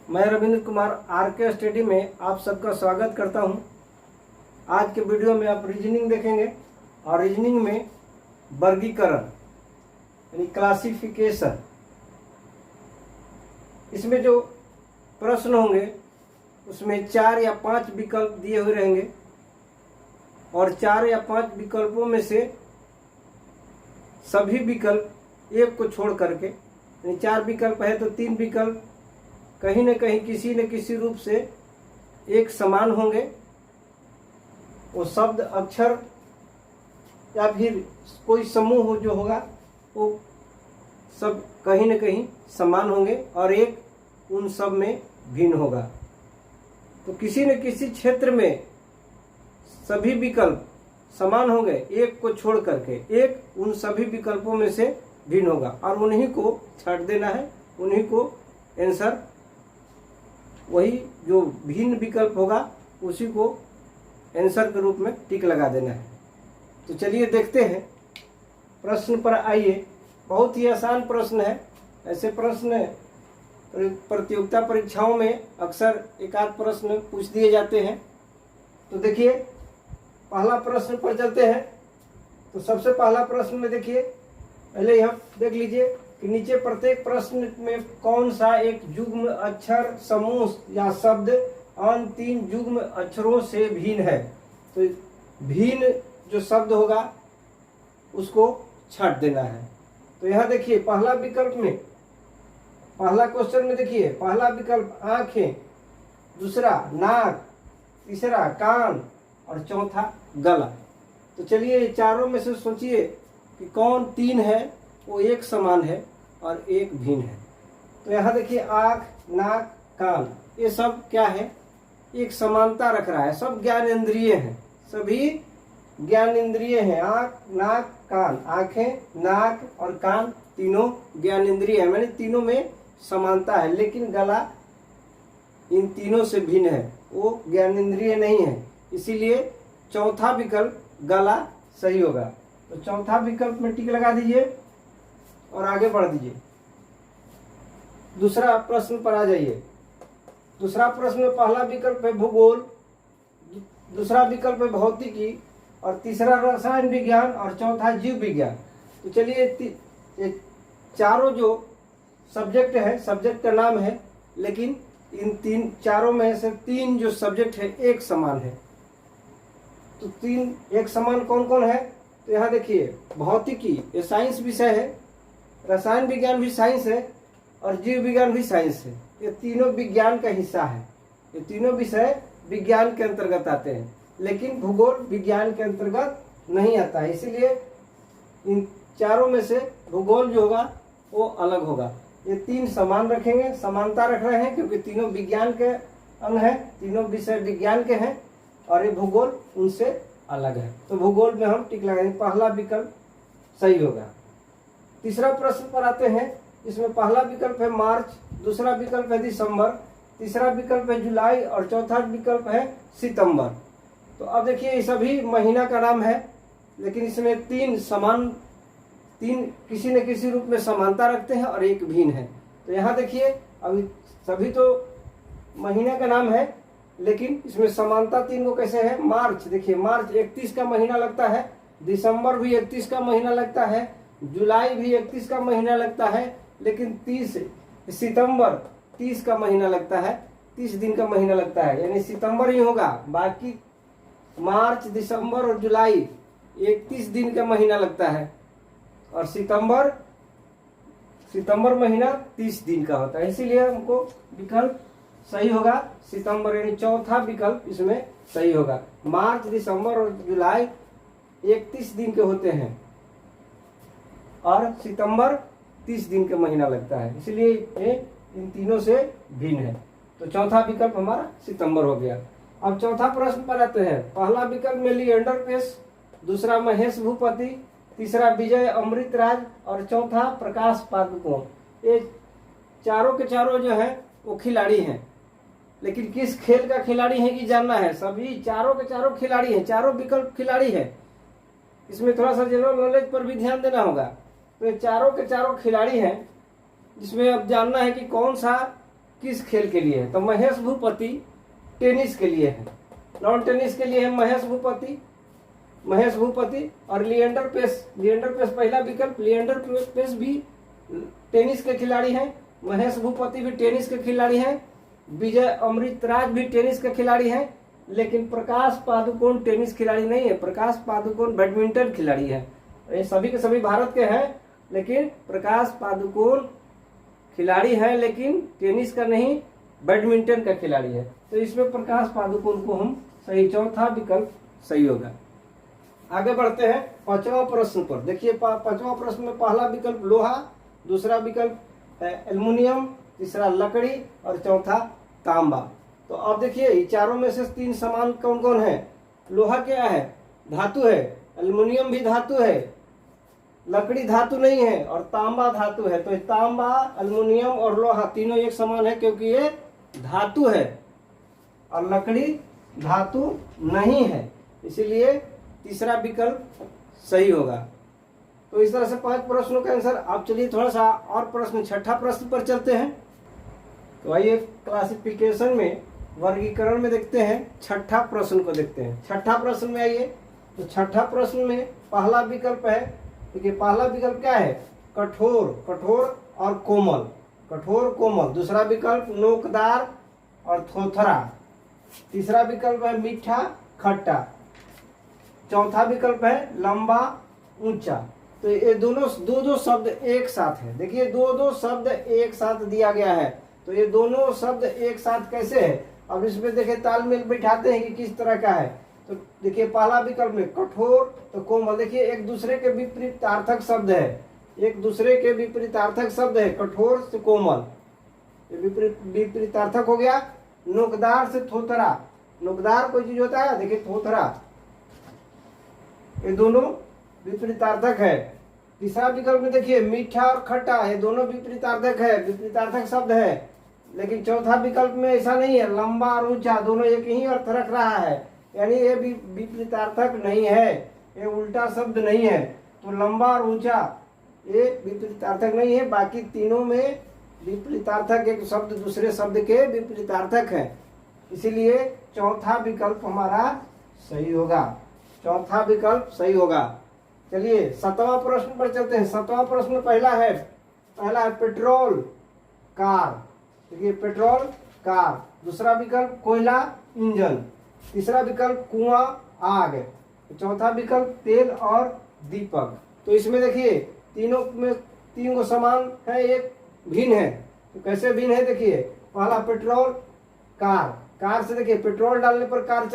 मैं Ravindra Kumar R K study में आप सबका स्वागत करता हूं। आज के वीडियो में आप रीजनिंग देखेंगे और रीजनिंग में वर्गीकरण यानी क्लासिफिकेशन, इसमें जो प्रश्न होंगे उसमें 4 या 5 विकल्प दिए हुए रहेंगे और 4 या 5 विकल्पों में से सभी विकल्प एक को छोड़ करके, यानी 4 विकल्प है तो 3 विकल्प कहीं न कहीं किसी न किसी रूप से एक समान होंगे। वो शब्द, अक्षर या फिर कोई समूह जो होगा वो सब कहीं न कहीं समान होंगे और एक उन सब में भिन्न होगा। तो किसी न किसी क्षेत्र में सभी विकल्प समान होंगे, एक को छोड़ करके एक उन सभी विकल्पों में से भिन्न होगा और उन्हीं को छाट देना है, उन्हीं को आंसर, वही जो भिन्न विकल्प होगा उसी को आंसर के रूप में टिक लगा देना है। तो चलिए देखते हैं, प्रश्न पर आइए। बहुत ही आसान प्रश्न है। ऐसे प्रश्न प्रतियोगिता परीक्षाओं में अक्सर एक आध प्रश्न पूछ दिए जाते हैं। तो देखिए, पहला प्रश्न पर चलते हैं। तो सबसे पहला प्रश्न में देखिए, पहले यहाँ देख लीजिए कि नीचे प्रत्येक प्रश्न में कौन सा एक युग्म अक्षर, समूह या शब्द अन्य 3 युग्म अक्षरों से भिन्न है। तो भिन्न जो शब्द होगा उसको छाट देना है। तो यहाँ देखिए पहला विकल्प में, पहला क्वेश्चन में देखिए, पहला विकल्प आंखें, दूसरा नाक, तीसरा कान और चौथा गला। तो चलिए चारों में से सोचिए कि कौन 3 है वो एक समान है और एक भिन्न है। तो यहाँ देखिए आँख, नाक, कान, ये सब क्या है, एक समानता रख रहा है। सब ज्ञानेंद्रिय हैं, सभी ज्ञानेंद्रिय हैं। आँख, नाक, कान, आँखें, नाक और कान तीनों ज्ञानेंद्रिय है, मैंने तीनों में समानता है। लेकिन गला इन तीनों से भिन्न है, वो ज्ञानेंद्रिय नहीं है। इसीलिए चौथा विकल्प गला सही होगा। तो चौथा विकल्प में टिक लगा दीजिए और आगे बढ़ दीजिए। दूसरा प्रश्न पर आ जाइए। दूसरा प्रश्न में पहला विकल्प है भूगोल, दूसरा विकल्प है भौतिकी और तीसरा रसायन विज्ञान और चौथा जीव विज्ञान। तो चलिए ये चारों जो सब्जेक्ट है, सब्जेक्ट का नाम है, लेकिन इन चारों में से 3 जो सब्जेक्ट है एक समान है। तो 3 एक समान कौन कौन है? तो यहाँ देखिए भौतिकी, ये साइंस विषय है, रसायन विज्ञान भी साइंस है और जीव विज्ञान भी साइंस है। ये तीनों विज्ञान का हिस्सा है। ये तीनों विषय विज्ञान के अंतर्गत आते हैं, लेकिन भूगोल विज्ञान के अंतर्गत नहीं आता है। इसीलिए इन चारों में से भूगोल जो होगा वो अलग होगा। ये 3 समान रखेंगे, समानता रख रहे हैं क्योंकि तीनों विज्ञान के अंग हैं, तीनों विषय विज्ञान के हैं और ये भूगोल उनसे अलग है। तो भूगोल में हम टिक लगाएंगे, पहला विकल्प सही होगा। तीसरा प्रश्न पर आते हैं। इसमें पहला विकल्प है मार्च, दूसरा विकल्प है दिसंबर, तीसरा विकल्प है जुलाई और चौथा विकल्प है सितंबर। तो अब देखिए ये सभी महीना का नाम है, लेकिन इसमें 3 किसी न किसी रूप में समानता रखते हैं और एक भिन्न है। तो यहाँ देखिए अभी सभी तो महीने का नाम है, लेकिन इसमें समानता 3 को कैसे है। मार्च, देखिए मार्च 31 का महीना लगता है, दिसंबर भी 31 का महीना लगता है, जुलाई भी 31 का महीना लगता है, लेकिन सितंबर 30 का महीना लगता है, 30 दिन का महीना लगता है, यानी सितंबर ही होगा। बाकी मार्च, दिसंबर और जुलाई 31 दिन का महीना लगता है और सितंबर महीना 30 दिन का होता है। इसीलिए हमको विकल्प सही होगा सितंबर, यानी चौथा विकल्प इसमें सही होगा। मार्च, दिसंबर और जुलाई 31 दिन के होते हैं और सितंबर 30 दिन का महीना लगता है, इसलिए ये इन तीनों से भिन्न है। तो चौथा विकल्प हमारा सितंबर हो गया। अब चौथा प्रश्न पर आते हैं। पहला विकल्प में लिएंडर पेस, दूसरा महेश भूपति, तीसरा विजय अमृतराज और चौथा प्रकाश पादुकोण। ये चारों के चारों जो है वो खिलाड़ी हैं, लेकिन किस खेल का खिलाड़ी है कि जानना है। सभी चारों के चारों खिलाड़ी हैं, चारों विकल्प खिलाड़ी है। इसमें थोड़ा सा जनरल नॉलेज पर भी ध्यान देना होगा। तो ये चारों के चारों खिलाड़ी हैं, जिसमें अब जानना है कि कौन सा किस खेल के लिए है? तो महेश भूपति टेनिस के लिए है, लॉन टेनिस के लिए है महेश भूपति। और लिएंडर पेस पहला विकल्प, लिएंडर पेस भी टेनिस के खिलाड़ी हैं, महेश भूपति भी टेनिस के खिलाड़ी हैं, विजय अमृतराज भी टेनिस के खिलाड़ी हैं, लेकिन प्रकाश पादुकोण टेनिस खिलाड़ी नहीं है। प्रकाश पादुकोण बैडमिंटन खिलाड़ी है। ये सभी के सभी भारत के हैं, लेकिन प्रकाश पादुकोण खिलाड़ी है, लेकिन टेनिस का नहीं, बैडमिंटन का खिलाड़ी है। तो इसमें प्रकाश पादुकोण को हम सही, चौथा विकल्प सही होगा। आगे बढ़ते हैं पांचवा प्रश्न पर। देखिए पांचवा प्रश्न में पहला विकल्प लोहा, दूसरा विकल्प है एल्युमिनियम, तीसरा लकड़ी और चौथा तांबा। तो अब देखिए ये चारों में से 3 सामान कौन कौन है? लोहा क्या है? धातु है। एल्युमिनियम भी धातु है, लकड़ी धातु नहीं है, और तांबा धातु है। तो तांबा, एल्युमिनियम और लोहा तीनों एक समान है, क्योंकि ये धातु है और लकड़ी धातु नहीं है, इसीलिए तीसरा विकल्प सही होगा। तो इस तरह से 5 प्रश्नों का आंसर। आप चलिए थोड़ा सा और प्रश्न, छठा प्रश्न पर चलते हैं। तो आइए क्लासिफिकेशन में, वर्गीकरण में देखते हैं, छठा प्रश्न को देखते हैं। छठा प्रश्न में आइए। तो छठा प्रश्न में पहला विकल्प है, देखिए पहला विकल्प क्या है? कठोर और कोमल, कठोर कोमल। दूसरा विकल्प नोकदार और थोथरा। तीसरा विकल्प है मीठा खट्टा। चौथा विकल्प है लंबा ऊंचा। तो ये दो शब्द एक साथ है। देखिए दो शब्द एक साथ दिया गया है, तो ये दोनों शब्द एक साथ कैसे है? अब इसमें देखिए तालमेल बैठाते हैं कि किस तरह का है। तो देखिए पहला विकल्प में कठोर तो कोमल, देखिए एक दूसरे के विपरीतार्थक शब्द है, एक दूसरे के विपरीतार्थक शब्द है, कठोर से कोमल, विपरीतार्थक हो गया। नोकदार से थोथरा, नोकदार कोई चीज होता है, देखिए थोथरा, ये दोनों विपरीतार्थक है। तीसरा विकल्प में देखिए मीठा और खट्टा, ये दोनों विपरीतार्थक है, विपरीतार्थक शब्द है। लेकिन चौथा विकल्प में ऐसा नहीं है, लंबा और ऊंचा दोनों एक ही अर्थ रख रहा है, यानी ये भी विपरीतार्थक नहीं है, ये उल्टा शब्द नहीं है। तो लंबा और ऊंचा ये विपरीतार्थक नहीं है, बाकी तीनों में विपरीतार्थक, एक शब्द दूसरे शब्द के विपरीतार्थक है, इसीलिए चौथा विकल्प हमारा सही होगा, चौथा विकल्प सही होगा। चलिए 7वां प्रश्न पर चलते हैं। 7वां प्रश्न पहला है पेट्रोल कार, देखिए पेट्रोल कार। दूसरा विकल्प कोयला इंजन। तीसरा विकल्प कुआं आग। चौथा विकल्प तेल और दीपक। तो इसमें देखिए तीनों में 3 को समान है, एक भिन्न है। तो कैसे भिन्न है? देखिए पहला पेट्रोल कार, कार से देखिए पेट्रोल डालने पर कार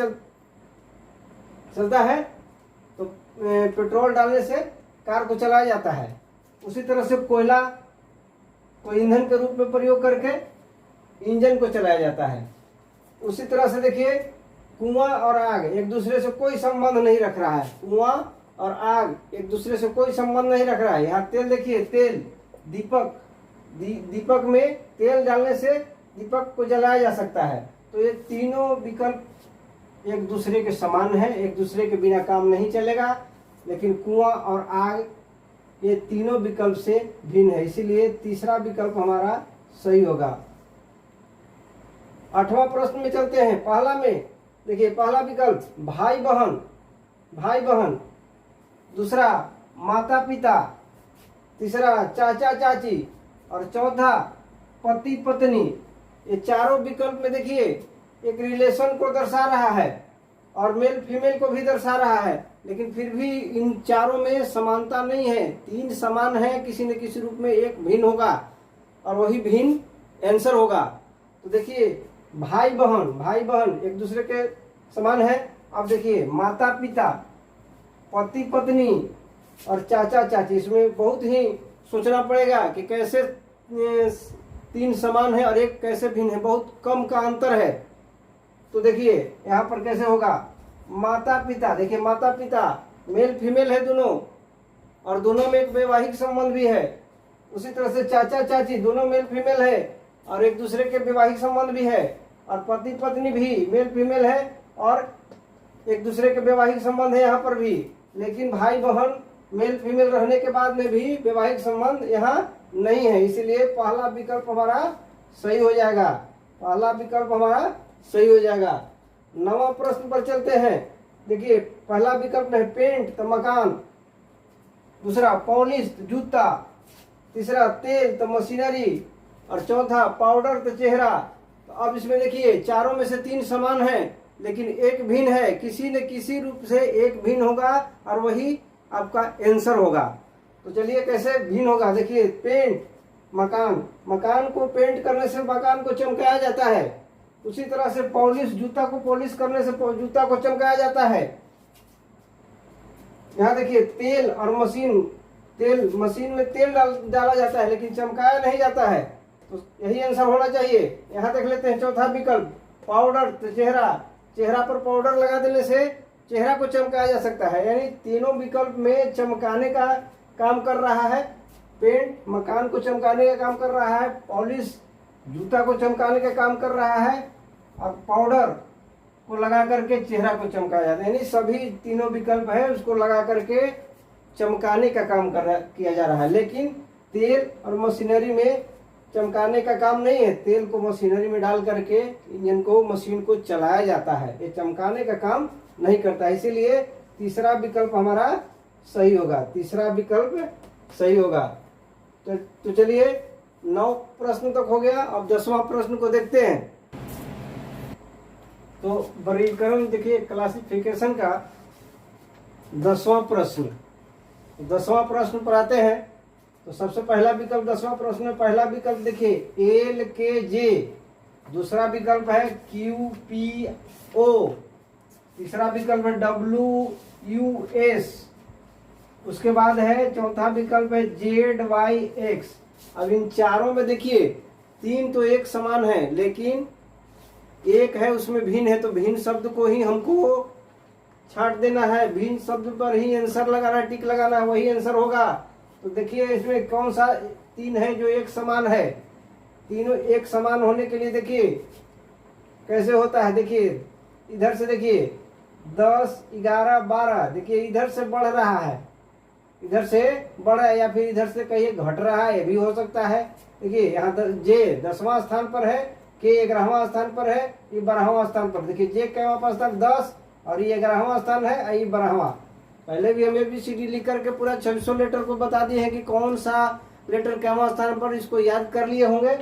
चलता है, तो पेट्रोल डालने से कार को चलाया जाता है। उसी तरह से कोयला को ईंधन के रूप में प्रयोग करके इंजन को चलाया जाता है। उसी तरह से देखिए कुआं और आग एक दूसरे से कोई संबंध नहीं रख रहा है, कुआं और आग एक दूसरे से कोई संबंध नहीं रख रहा है। यहाँ तेल देखिए, तेल, दीपक, दीपक में तेल डालने से दीपक को जलाया जा सकता है। तो ये तीनों विकल्प एक दूसरे के समान है, एक दूसरे के बिना काम नहीं चलेगा। लेकिन कुआं और आग ये तीनों विकल्प से भिन्न है, इसीलिए तीसरा विकल्प हमारा सही होगा। 8वां प्रश्न में चलते हैं। पहला में देखिए पहला विकल्प भाई बहन। दूसरा माता पिता। तीसरा चाचा चाची और चौथा पति पत्नी। ये चारों विकल्प में देखिए एक रिलेशन को दर्शा रहा है और मेल फीमेल को भी दर्शा रहा है, लेकिन फिर भी इन चारों में समानता नहीं है। 3 समान है, किसी न किसी रूप में एक भिन्न होगा और वही भिन्न आंसर होगा। तो देखिए भाई बहन एक दूसरे के समान है। अब देखिए माता पिता, पति पत्नी और चाचा चाची, इसमें बहुत ही सोचना पड़ेगा कि कैसे 3 समान है और एक कैसे भिन्न है, बहुत कम का अंतर है। तो देखिए यहाँ पर कैसे होगा, माता पिता, देखिए माता पिता मेल फीमेल है दोनों, और दोनों में एक वैवाहिक संबंध भी है। उसी तरह से चाचा चाची दोनों मेल फीमेल है और एक दूसरे के वैवाहिक संबंध भी है, और पति पत्नी भी मेल फीमेल है और एक दूसरे के वैवाहिक संबंध है यहाँ पर भी। लेकिन भाई बहन मेल फीमेल रहने के बाद में भी वैवाहिक संबंध यहाँ नहीं है, इसीलिए पहला विकल्प हमारा सही हो जाएगा। पहला विकल्प हमारा सही हो जाएगा। 9वां प्रश्न पर चलते हैं। देखिए पहला विकल्प है पेंट तो मकान, दूसरा पॉलिश तो जूता, तीसरा तेल तो मशीनरी, और चौथा पाउडर तो चेहरा। तो अब इसमें देखिए चारों में से 3 समान है लेकिन एक भिन्न है, किसी न किसी रूप से एक भिन्न होगा और वही आपका आंसर होगा। तो चलिए कैसे भिन्न होगा। देखिए पेंट मकान, मकान को पेंट करने से मकान को चमकाया जाता है। उसी तरह से पॉलिश, जूता को पॉलिश करने से जूता को चमकाया जाता है। यहाँ देखिए तेल और मशीन, तेल मशीन में तेल डाला जाता है लेकिन चमकाया नहीं जाता है, तो यही आंसर होना चाहिए। यहाँ देख लेते हैं चौथा विकल्प पाउडर तो चेहरा, चेहरा पर पाउडर लगा देने से चेहरा को चमकाया जा सकता है। यानी तीनों विकल्प में चमकाने का काम कर रहा है। पेंट मकान को चमकाने का काम कर रहा है, पॉलिश जूता को चमकाने का काम कर रहा है, और पाउडर को लगा करके चेहरा को चमकाया जाता है। यानी सभी तीनों विकल्प है उसको लगा करके चमकाने का काम किया जा रहा है। लेकिन तेल और मशीनरी में चमकाने का काम नहीं है। तेल को मशीनरी में डाल करके इंजन को, मशीन को चलाया जाता है, ये चमकाने का काम नहीं करता। इसीलिए तीसरा विकल्प हमारा सही होगा, तीसरा विकल्प सही होगा। तो चलिए 9 प्रश्न तक हो गया। अब 10वां प्रश्न को देखते हैं। तो वर्गीकरण देखिए क्लासिफिकेशन का 10वां प्रश्न, 10वां प्रश्न पर आते हैं। तो सबसे पहला विकल्प 10वां प्रश्न में पहला विकल्प देखिए LKJ, दूसरा विकल्प है QPO, तीसरा विकल्प है WUS, उसके बाद है चौथा विकल्प है ZYX। अब इन चारों में देखिए 3 तो एक समान है लेकिन एक है उसमें भिन्न है, तो भिन्न शब्द को ही हमको छांट देना है, भिन्न शब्द पर ही आंसर लगाना, टिक लगाना है, वही आंसर होगा। तो देखिए इसमें कौन सा 3 है जो एक समान है। तीनों एक समान होने के लिए देखिए कैसे होता है। देखिए इधर से देखिए 10, 11, 12, देखिए इधर से बढ़ रहा है, इधर से बढ़ रहा है, या फिर इधर से कहीं घट रहा है, ये भी हो सकता है। देखिए यहाँ J 10वां स्थान पर है, K 11वां स्थान पर है, ये 12वां स्थान पर। देखिए J कैवां स्थान 10 और ये 11वां स्थान है और ये 12वां। पहले भी हम ABCD लिख करके पूरा 2600 लेटर को बता दिए हैं कि कौन सा लेटर कैवां स्थान पर, इसको याद कर लिए होंगे।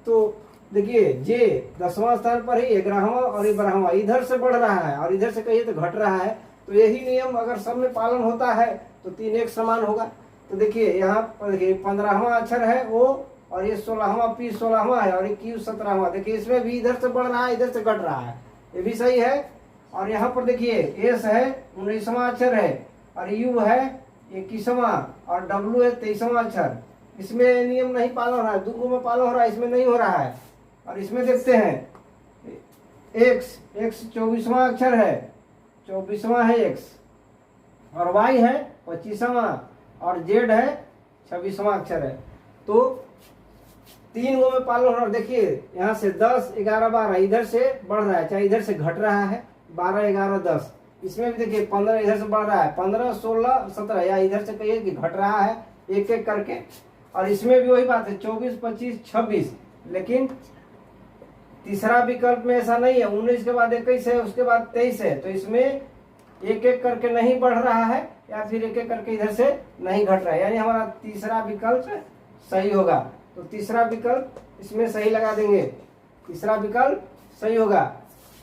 तो देखिए J 10वां स्थान पर है, 11वां और ये 12वां, इधर से बढ़ रहा है और इधर से कहिए तो घट रहा है। तो यही नियम अगर सब में पालन होता है तो 3 एक समान होगा। तो देखिए यहाँ पर देखिए 15वां अक्षर है O और ये 16वां P 16वां है और ये Q 17वां। देखिए इसमें भी इधर से बढ़ रहा है, इधर से घट रहा है, ये भी सही है। और यहाँ पर देखिए S है 19वां अक्षर है और U है 21वां और W है 23वां अक्षर। इसमें नियम नहीं पालन हो रहा है, दूगों में पालन हो रहा है, इसमें नहीं हो रहा है। और इसमें देखते हैं X 24वां अक्षर है, 24वां है X, और Y है 25वां और Z है 26वां अक्षर है। तो 3 गो में पालन हो रहा है। देखिए यहाँ से 10, 11, 12 इधर से बढ़ रहा है, चाहे इधर से घट रहा है, 12, 11, 10। इसमें भी देखिए 15 इधर से बढ़ रहा है, 15, 16, 17, या इधर से कहिए कि घट रहा है एक एक करके। और इसमें भी वही बात है 24, 25, 26। लेकिन तीसरा विकल्प में ऐसा नहीं है, 19 के बाद 21 है, उसके बाद 23 है। तो इसमें एक एक करके नहीं बढ़ रहा है या फिर एक एक करके इधर से नहीं घट रहा है, यानी हमारा तीसरा विकल्प सही होगा। तो तीसरा विकल्प इसमें सही लगा देंगे, तीसरा विकल्प सही होगा।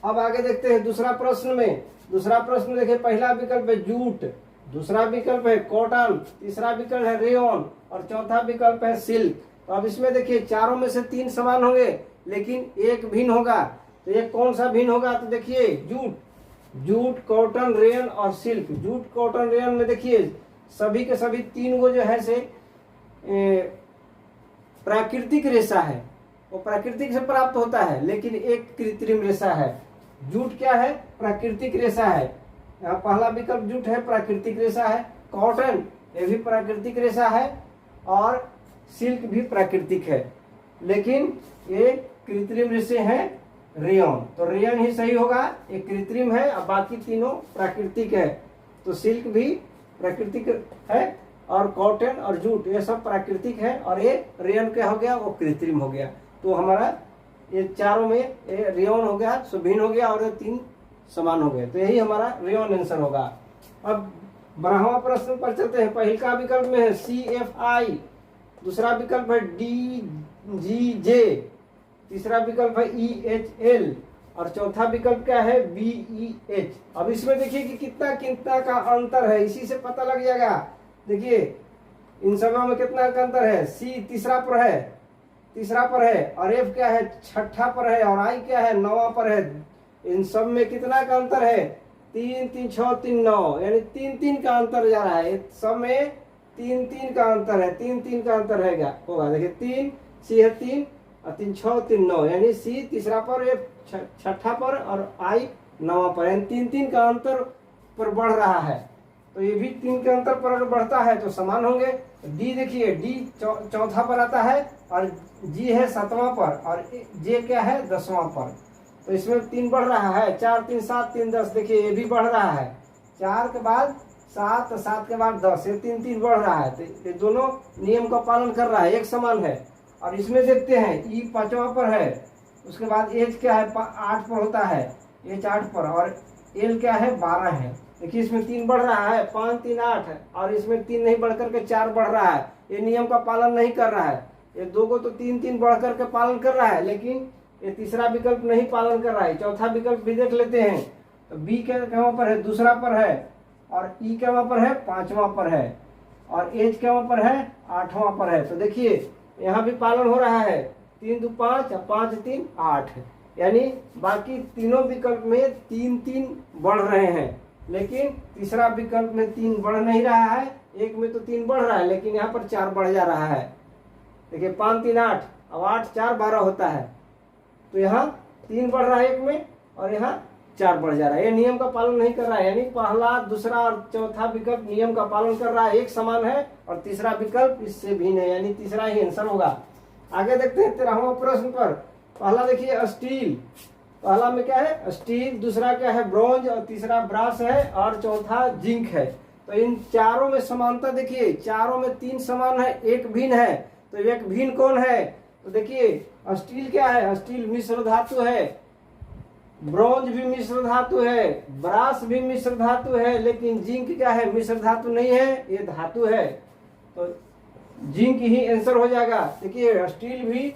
अब आगे देखते हैं दूसरा प्रश्न में। दूसरा प्रश्न देखिए पहला विकल्प है जूट, दूसरा विकल्प है कॉटन, तीसरा विकल्प है रेयन और चौथा विकल्प है सिल्क। तो अब इसमें देखिए चारों में से 3 समान होंगे लेकिन एक भिन्न होगा। तो ये कौन सा भिन्न होगा? तो देखिए जूट, कॉटन, रेयन और सिल्क। जूट, कॉटन, रेयन में देखिए सभी के सभी 3 गो जो है से प्राकृतिक रेशा है, वो प्राकृतिक से प्राप्त होता है, लेकिन एक कृत्रिम रेशा है। जूट क्या है? प्राकृतिक रेशा है। यहाँ पहला विकल्प जूट है, प्राकृतिक रेशा है। कॉटन ये भी प्राकृतिक रेशा है और सिल्क भी प्राकृतिक है, लेकिन ये कृत्रिम रेशे हैं रेयन। तो रेयन ही सही होगा, ये कृत्रिम है और बाकी तीनों प्राकृतिक है। तो सिल्क भी प्राकृतिक है और कॉटन और जूट ये सब प्राकृतिक है और ये रेयन क्या हो गया? वो कृत्रिम हो गया। तो हमारा ये चारों में रेयन हो गया, सो भिन्न हो गया, और ये 3 समान हो गए। तो यही हमारा रेयन आंसर होगा। अब 12वां प्रश्न पर चलते हैं। पहला विकल्प में है CFI, दूसरा विकल्प है DGJ, तीसरा विकल्प है EHL, और चौथा विकल्प क्या है BEH। अब इसमें देखिए कि कितना कितना का अंतर है, इसी से पता लग जाएगा। देखिए इन सबों में कितना का अंतर है। C तीसरा पर है, और F क्या है, छठा पर है, और I क्या है, 9वां पर है। इन सब में कितना का अंतर है, 3 3 6 3 9, यानी 3 3 का अंतर जा रहा है। सब में 3 3 का अंतर है, 3 3 का अंतर रहेगा होगा। देखिए 3 C है 3 और 3 6 3 9, यानी C तीसरा पर, F छठा पर, और I 9वां पर, यानी 3 3 का अंतर पर बढ़ रहा है। तो ये भी 3 के अंतर पर बढ़ता है तो समान होंगे। D देखिए, D चौथा पर आता है, और G है 7वां पर, और J क्या है 10वां पर। तो इसमें 3 बढ़ रहा है, 4 3 7 3 10। देखिए ये भी बढ़ रहा है, 4 के बाद 7, 7 के बाद 10, ये 3 3 बढ़ रहा है। तो ये दोनों नियम का पालन कर रहा है, एक समान है। और इसमें देखते हैं E 5वां पर है, उसके बाद H क्या है 8 पर होता है, H 8 पर, और L क्या है 12 है। देखिए इसमें 3 बढ़ रहा है, 5 3 8 है, और इसमें 3 नहीं बढ़ करके 4 बढ़ रहा है। ये नियम का पालन नहीं कर रहा है। ये दो को तो 3 3 बढ़ करके पालन कर रहा है, लेकिन ये तीसरा विकल्प नहीं पालन कर रहा है। चौथा विकल्प भी देख लेते हैं। तो B कहाँ पर है, दूसरा पर है, और E कहाँ पर है, 5वां पर है, और H कहाँ पर है, 8वां पर है। तो देखिए यहाँ भी पालन हो रहा है, 3 2 5 और 5 3 8, यानी बाकी तीनों विकल्प में 3 3 बढ़ रहे हैं, लेकिन तीसरा विकल्प में 3 बढ़ नहीं रहा है। एक में तो 3 बढ़ रहा है, लेकिन यहाँ पर 4 बढ़ जा रहा है। देखिए 5 3 8, अब 8 4 12 होता है। तो यहाँ 3 बढ़ रहा है एक में, और यहाँ 4 बढ़ जा रहा है। ये नियम का पालन नहीं कर रहा है, यानी पहला दूसरा और चौथा विकल्प नियम का पालन कर रहा है, एक समान है, और तीसरा विकल्प इससे भिन्न है, यानी तीसरा ही आंसर होगा। आगे देखते हैं 13वां प्रश्न पर। पहला देखिए स्टील, पहला में क्या है स्टील, दूसरा क्या है ब्रॉन्ज, और तीसरा ब्रास है, और चौथा जिंक है। तो इन चारों में समानता देखिए, चारों में 3 समान है, एक भिन्न है। तो एक भिन्न कौन है, तो देखिए स्टील क्या है, स्टील मिश्र धातु है, ब्रॉन्ज भी मिश्र धातु है, ब्रास भी मिश्र धातु है, लेकिन जिंक क्या है, मिश्र धातु नहीं है, ये धातु है। तो जिंक ही आंसर हो जाएगा। देखिए स्टील भी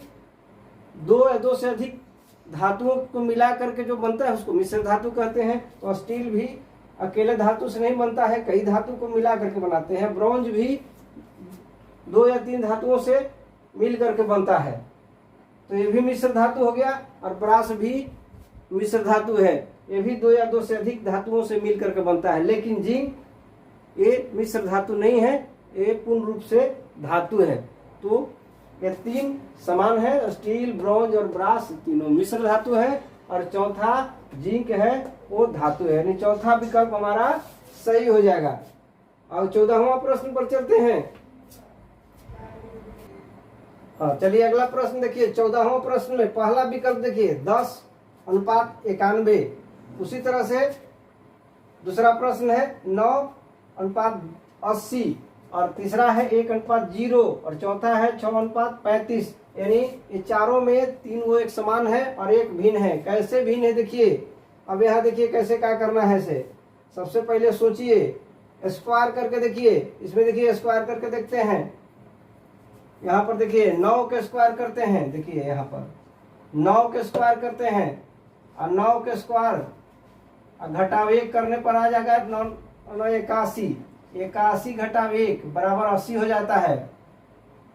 2 या 2 से अधिक धातुओं को मिला करके जो बनता है उसको मिश्र धातु कहते हैं। तो स्टील भी अकेले धातु से नहीं बनता है, कई धातु को मिला करके बनाते हैं। ब्रॉन्ज भी 2 या 3 धातुओं से मिल करके बनता है, तो ये भी मिश्र धातु हो गया। और ब्रास भी मिश्र धातु है, ये भी 2 या 2 से अधिक धातुओं से मिल करके बनता है। लेकिन जिंक ये मिश्र धातु नहीं है, ये पूर्ण रूप से धातु है। तो ये 3 समान है, स्टील ब्रॉन्ज और ब्रास तीनों मिश्र धातु है, और चौथा जिंक है वो धातु है, यानी चौथा विकल्प हमारा सही हो जाएगा। और 14वां प्रश्न पर चलते हैं। हाँ चलिए अगला प्रश्न देखिए। 14वां प्रश्न में पहला विकल्प देखिए 10:91, उसी तरह से दूसरा प्रश्न है 9:80, और तीसरा है 1:0, और चौथा है 6:35। यानी ये चारों में 3 वो एक समान है और एक भिन्न है। कैसे भिन्न है देखिए, अब यहाँ देखिए कैसे क्या करना है इसे। सबसे पहले सोचिए, स्क्वायर करके देखिए, इसमें देखिए स्क्वायर करके देखते हैं। यहाँ पर देखिए 9 के स्क्वायर करते हैं, देखिए यहाँ पर 9 के स्क्वायर करते हैं, और 9 के स्क्वायर घटाव 1 करने पर आ जाएगा 9 81, 81 घटाव 1 बराबर 80 हो जाता है।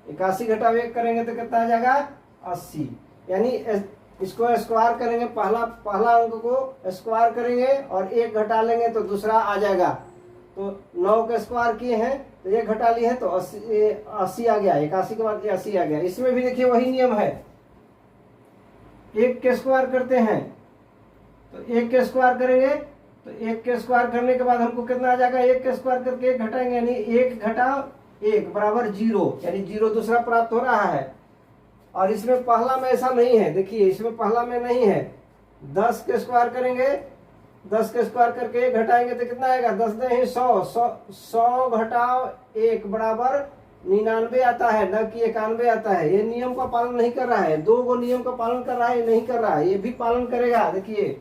81 घटाव 1 करेंगे तो कितना आ जाएगा 80। यानी इसको स्क्वायर करेंगे, पहला अंक को स्क्वायर करेंगे और 1 घटा लेंगे तो दूसरा आ जाएगा। तो 9 के स्क्वायर किए हैं तो 1 घटा लिए हैं तो 80 आ गया, 81 के बाद 80 आ गया। इसमें भी देखिए वही नियम है, 1 के स्क्वायर करते हैं तो 1 के स्क्वायर करेंगे तो 1 के स्क्वायर करने के बाद हमको कितना आ जाएगा, 1 के स्क्वायर करके 1 घटाएंगे, यानी 1 घटा 1 बराबर 0, यानी 0 दूसरा प्राप्त हो रहा है। और इसमें पहला में ऐसा नहीं है, देखिए इसमें पहला में नहीं है। 10 के स्क्वायर करेंगे, 10 के स्क्वायर करके 1 घटाएंगे तो कितना आएगा, 10 नहीं 100, 100 घटाव 1 बराबर 99 आता है, न कि 91 आता है। ये नियम का पालन नहीं कर रहा है, 2 गो नियम का पालन कर रहा है, नहीं कर रहा है, ये भी पालन करेगा। देखिए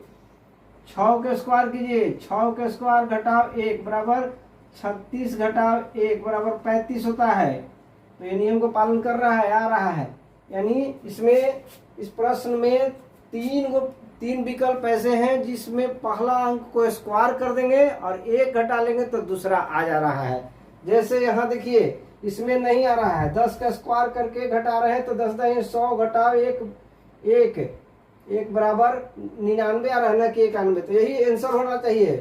6 के स्क्वायर कीजिए, 6 के स्क्वायर घटाव 1 बराबर 36 घटाव 1 बराबर 35 होता है। तो ये नियम को पालन कर रहा है, आ रहा है। यानी इसमें, इस प्रश्न में 3 विकल्प ऐसे हैं जिसमें पहला अंक को स्क्वायर कर देंगे और 1 घटा लेंगे तो दूसरा आ जा रहा है। जैसे यहाँ देखिए इसमें नहीं आ रहा है, 10 का स्क्वायर करके घटा रहे हैं तो 10 दाई 100 घटाव 1 बराबर 99 आ रहा है, ना कि 91। तो यही आंसर होना चाहिए।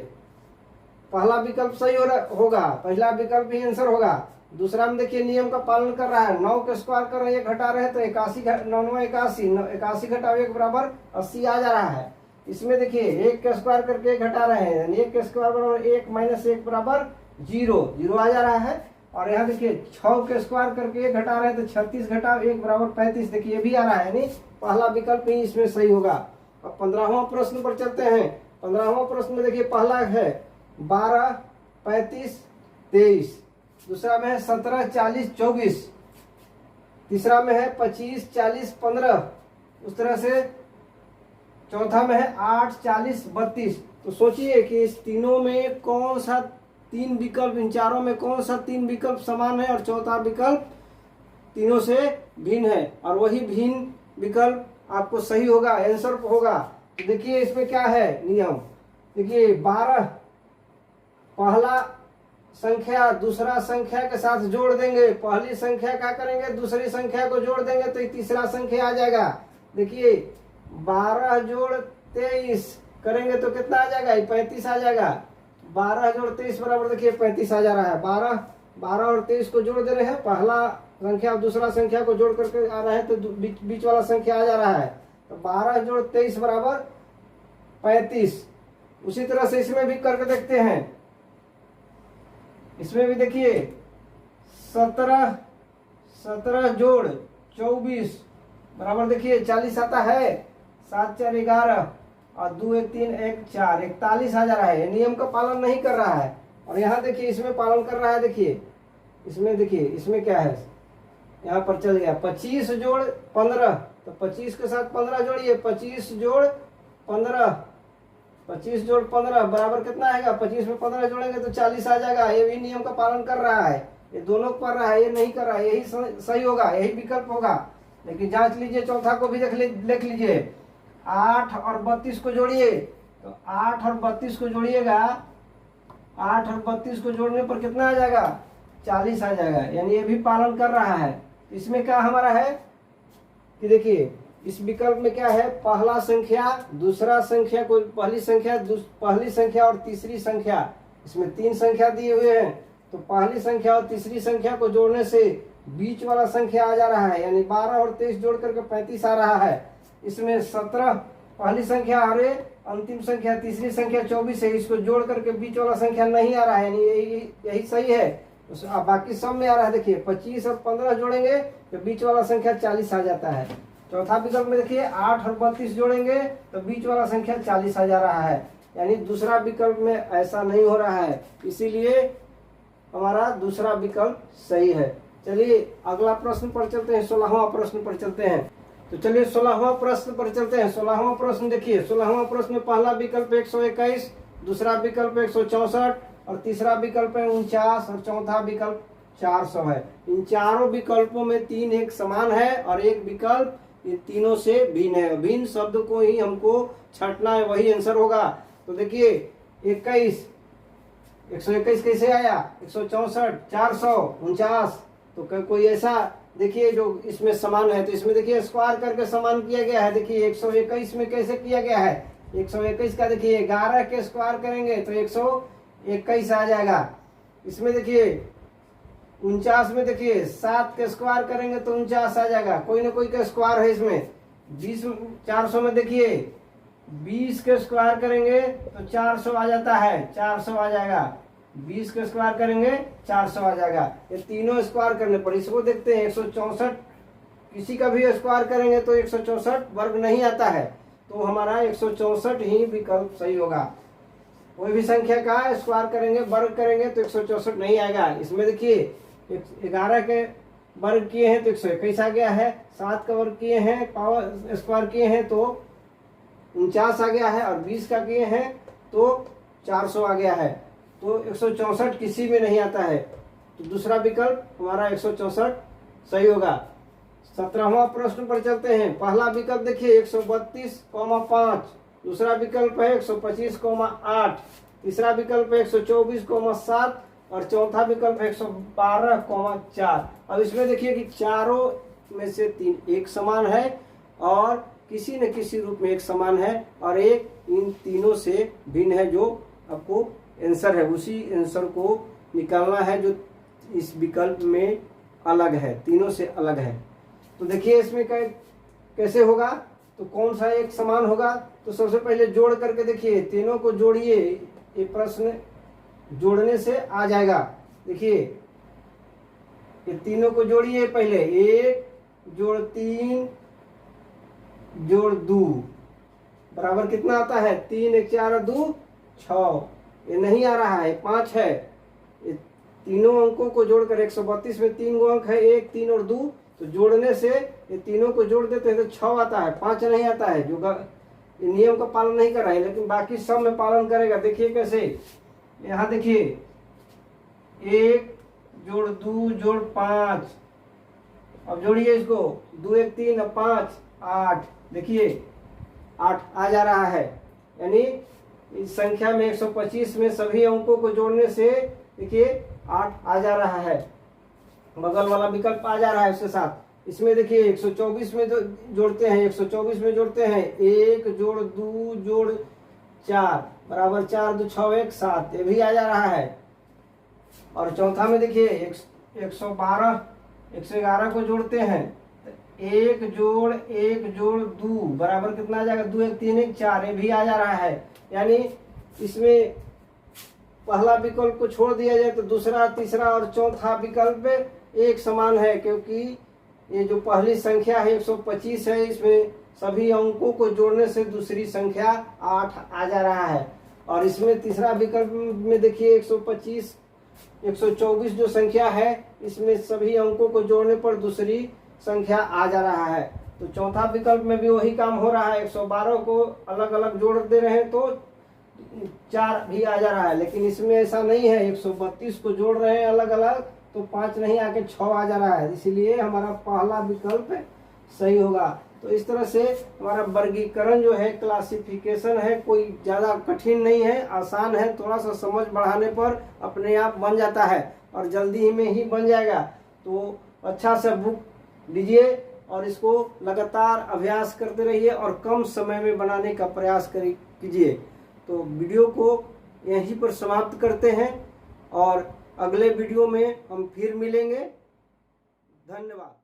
पहला विकल्प सही होगा, पहला विकल्प ही आंसर होगा। दूसरा में देखिए नियम का पालन कर रहा है, 9 के स्क्वायर कर रहे हैं, 1 घटा रहे हैं तो 81 घटाव 1 बराबर 80 आ जा रहा है। इसमें देखिए 1 के स्क्वायर करके घटा रहे हैं, 1 के स्क्वायर बराबर 1 माइनस 1 बराबर 0 आ जा रहा है। और यहाँ देखिए 6 के स्क्वायर करके 1 घटा रहे हैं तो 36 घटाव 1 बराबर 35, देखिए ये भी आ रहा है। नहीं, पहला विकल्प ही इसमें सही होगा। अब 15वां प्रश्न पर चलते हैं। 15वां प्रश्न में देखिए पहला है 12, 35, 23, दूसरा में है 17, 40, 24, तीसरा में है 25, 40, 15, उस तरह से चौथा में है 8, 40, 32। तो सोचिए कि इस तीनों में कौन सा 3 विकल्प, इन चारों में कौन सा 3 विकल्प समान है और चौथा विकल्प तीनों से भिन्न है, और वही भिन्न विकल्प आपको सही होगा, आंसर होगा। तो देखिए इसमें क्या है नियम, देखिए 12 पहला संख्या दूसरा संख्या के साथ जोड़ देंगे, पहली संख्या क्या करेंगे, दूसरी संख्या को जोड़ देंगे तो तीसरा संख्या आ जाएगा। देखिए 12 जोड़ 23 करेंगे तो कितना आ जाएगा, 35 आ जाएगा। 12 जोड़ 23 बराबर देखिए 35 आ जा रहा है। 12 और 23 को जोड़ दे रहे हैं, पहला संख्या और दूसरा संख्या को जोड़ करके आ रहा है तो बीच वाला संख्या आ जा रहा है। तो 12 जोड़ 23 बराबर 35। उसी तरह से इसमें भी करके देखते हैं। इसमें भी देखिए 17 जोड़ 24 बराबर देखिए 40 आता है। 7 4 11 और 2 1 3 1 4 41 आ जा रहा है। नियम का पालन नहीं कर रहा है। और यहाँ देखिए इसमें पालन कर रहा है। देखिए इसमें, देखिए इसमें क्या है, यहाँ पर चल गया 25 जोड़ 15, तो 25 के साथ 15 जोड़िए, 25 जोड़ 15 बराबर कितना आएगा, 25 में 15 जोड़ेंगे तो 40 आ जाएगा। ये भी नियम का पालन कर रहा है, ये दोनों कर रहा है, ये नहीं कर रहा है, यही सही होगा, यही विकल्प होगा। लेकिन जांच लीजिए, चौथा को भी देख लीजिए। 8 और 32 को जोड़िए, तो 8 और 32 को जोड़िएगा, 8 और 32 को जोड़ने पर कितना आ जाएगा, 40 आ जाएगा। यानी ये भी पालन कर रहा है। इसमें क्या हमारा है कि देखिए इस विकल्प में क्या है, पहला संख्या दूसरा संख्या को, पहली संख्या और तीसरी संख्या, इसमें 3 संख्या दिए हुए हैं, तो पहली संख्या और तीसरी संख्या को जोड़ने से बीच वाला संख्या आ जा रहा है। यानी 12 और 23 जोड़ करके 35 आ रहा है। इसमें 17 पहली संख्या और अंतिम संख्या तीसरी संख्या 24 है, इसको जोड़ करके बीच वाला संख्या नहीं आ रहा है, यानी यही सही है। तो बाकी सब में आ रहा है। देखिए 25 और 15 जोड़ेंगे तो बीच वाला संख्या 40 आ जाता है। चौथा विकल्प में देखिए 8 और 32 जोड़ेंगे तो बीच वाला संख्या 40 आ जा रहा है। यानी दूसरा विकल्प में ऐसा नहीं हो रहा है, इसीलिए हमारा दूसरा विकल्प सही है। चलिए अगला प्रश्न पर चलते हैं, 16वां प्रश्न पर चलते हैं। तो चलिए 16वां प्रश्न पर चलते हैं। 16वां प्रश्न देखिए, 16वां प्रश्न में पहला विकल्प 121, दूसरा विकल्प 164 और तीसरा विकल्प है 49 और चौथा विकल्प 400 है। इन चारों विकल्पों में 3 एक समान है और एक विकल्प इन तीनों से भिन्न है। भिन्न शब्द को ही हमको छांटना है, वही आंसर होगा। तो देखिए 121 कैसे आया, 164, 400, 49, तो कोई ऐसा देखिए जो इसमें समान है। तो इसमें देखिए स्क्वायर करके समान किया गया है। देखिए 121 में कैसे किया गया है, 121 का देखिए 11 के स्क्वायर करेंगे तो 121 आ जाएगा। इसमें देखिए 49 में देखिए 7 के स्क्वायर करेंगे तो 49 आ जाएगा। कोई ना कोई का स्क्वायर है इसमें। 400 में देखिए 20 के स्क्वायर करेंगे तो 400 आ जाता है, 400 आ जाएगा। 20 के स्क्वायर करेंगे 400 आ जाएगा। ये तीनों स्क्वायर करने पर इसको देखते हैं 164, किसी का भी स्क्वायर करेंगे तो 164 वर्ग नहीं आता है, तो हमारा 164 ही विकल्प सही होगा। कोई भी संख्या का स्क्वायर करेंगे वर्ग करेंगे तो 164 नहीं आएगा। इसमें देखिए 11 के वर्ग किए हैं तो 121 आ गया है, 7 का वर्ग किए हैं पावर स्क्वायर किए हैं तो 49 आ गया है, और 20 का किए हैं तो 400 आ गया है। तो 164 किसी में नहीं आता है, तो दूसरा विकल्प हमारा 164 सही होगा। 17वां प्रश्न पर चलते हैं। पहला विकल्प देखिए 132,5, दूसरा विकल्प है 125,8, तीसरा विकल्प है 124,7 और चौथा विकल्प है 112,4। अब इसमें देखिए कि चारों में से 3 एक समान है और किसी न किसी रूप में एक समान है, और एक इन तीनों से भिन्न है। जो आपको आंसर है उसी आंसर को निकालना है जो इस विकल्प में अलग है, तीनों से अलग है। तो देखिए इसमें कैसे होगा, तो कौन सा एक समान होगा। तो सबसे पहले जोड़ करके देखिए, तीनों को जोड़िए, ये प्रश्न जोड़ने से आ जाएगा। देखिए ये तीनों को जोड़िए, पहले 1 जोड़ 3 जोड़ 2 बराबर कितना आता है, 3 1 4 2 6। ये नहीं आ रहा है, 5 है। ये तीनों अंकों को जोड़कर 132 में 3 अंक है, 1 3 और 2, तो जोड़ने से ये तीनों को जोड़ देते हैं तो 6 आता है, 5 नहीं आता है। जो नियम का पालन नहीं कर रहा है, लेकिन बाकी सब में पालन करेगा। देखिए कैसे, यहाँ देखिए 1 जोड़ 2 जोड़ 5, अब जोड़िए इसको, 2 1 3 और 5 8, देखिए 8 आ जा रहा है। यानी इस संख्या में 125 में सभी अंकों को जोड़ने से देखिए 8 आ जा रहा है, बगल वाला विकल्प आ जा रहा है उसके साथ। इसमें देखिए 124 में जोड़ते हैं, 124 में जोड़ते हैं 1 जोड़ 2 जोड़ 4 बराबर 4 2 6 1 7, ये भी आ जा रहा है। और चौथा में देखिए 111 को जोड़ते हैं, 1 जोड़ 2 बराबर कितना आ जाएगा, 2 1 3 1 4, ये भी आ जा रहा है। यानी इसमें पहला विकल्प को छोड़ दिया जाए तो दूसरा तीसरा और चौथा विकल्प एक समान है, क्योंकि ये जो पहली संख्या है 125 है, इसमें सभी अंकों को जोड़ने से दूसरी संख्या 8 आ जा रहा है। और इसमें तीसरा विकल्प में देखिए 124 जो संख्या है, इसमें सभी अंकों को जोड़ने पर दूसरी संख्या आ जा रहा है। तो चौथा विकल्प में भी वही काम हो रहा है, 112 को अलग अलग जोड़ दे रहे हैं तो 4 भी आ जा रहा है, लेकिन इसमें ऐसा नहीं है, 132 को जोड़ रहे हैं अलग अलग तो 5 नहीं आके 6 आ जा रहा है, इसलिए हमारा पहला विकल्प सही होगा। तो इस तरह से हमारा वर्गीकरण जो है, क्लासिफिकेशन है, कोई ज़्यादा कठिन नहीं है, आसान है, थोड़ा सा समझ बढ़ाने पर अपने आप बन जाता है और जल्दी में ही बन जाएगा। तो अच्छा से बुक लीजिए और इसको लगातार अभ्यास करते रहिए और कम समय में बनाने का प्रयास कीजिए। तो वीडियो को यहीं पर समाप्त करते हैं और अगले वीडियो में हम फिर मिलेंगे। धन्यवाद।